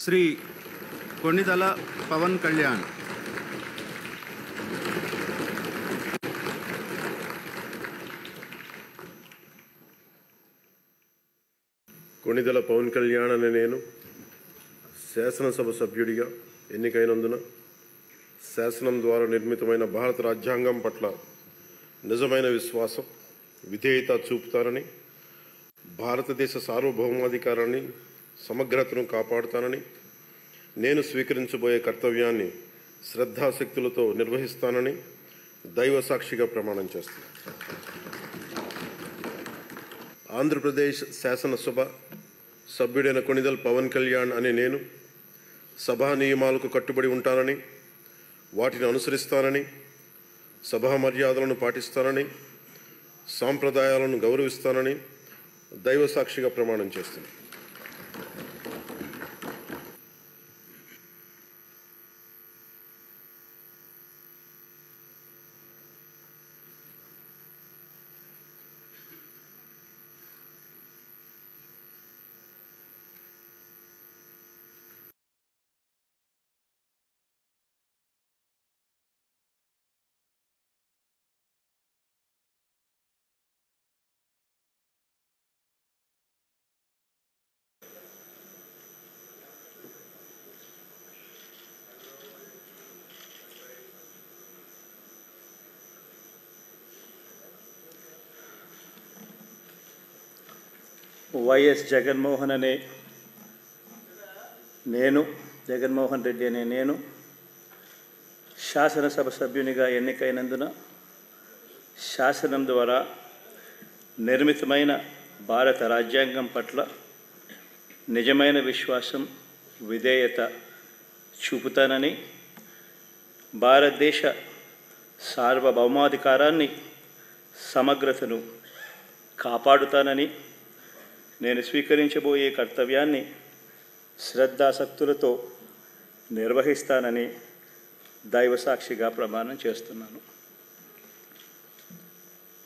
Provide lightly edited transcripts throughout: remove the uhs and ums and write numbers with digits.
శ్రీ కొణిదల పవన్ కళ్యాణ్. కొణిదల పవన్ కళ్యాణ్ అనే నేను శాసనసభ సభ్యుడిగా ఎన్నికైనందున శాసనం ద్వారా నిర్మితమైన భారత రాజ్యాంగం పట్ల నిజమైన విశ్వాసం, విధేయత చూపుతానని, భారతదేశ సార్వభౌమాధికారాన్ని, సమగ్రతను కాపాడుతానని, నేను స్వీకరించబోయే కర్తవ్యాన్ని శ్రద్ధాశక్తులతో నిర్వహిస్తానని దైవ సాక్షిగా ప్రమాణం చేస్తాను. ఆంధ్రప్రదేశ్ శాసనసభ సభ్యుడైన కొణిదల పవన్ కళ్యాణ్ అనే నేను సభా నియమాలకు కట్టుబడి ఉంటానని, వాటిని అనుసరిస్తానని, సభా మర్యాదలను పాటిస్తానని, సాంప్రదాయాలను గౌరవిస్తానని దైవ సాక్షిగా ప్రమాణం చేస్తాను. వైఎస్ జగన్మోహన్ రెడ్డి అనే నేను శాసనసభ సభ్యునిగా ఎన్నికైనందున శాసనం ద్వారా నిర్మితమైన భారత రాజ్యాంగం పట్ల నిజమైన విశ్వాసం, విధేయత చూపుతానని, భారతదేశ సార్వభౌమాధికారాన్ని, సమగ్రతను కాపాడుతానని, నేను స్వీకరించబోయే కర్తవ్యాన్ని శ్రద్ధాశక్తులతో నిర్వహిస్తానని దైవ సాక్షిగా ప్రమాణం చేస్తున్నాను.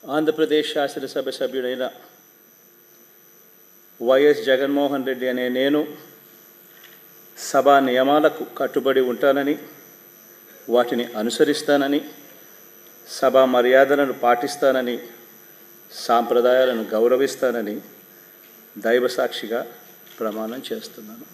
ఆంధ్రప్రదేశ్ శాసనసభ సభ్యుడైన వైఎస్ జగన్మోహన్ రెడ్డి అనే నేను సభా నియమాలకు కట్టుబడి ఉంటానని, వాటిని అనుసరిస్తానని, సభా మర్యాదలను పాటిస్తానని, సాంప్రదాయాలను గౌరవిస్తానని దైవ సాక్షిగా ప్రమాణం చేస్తున్నాను.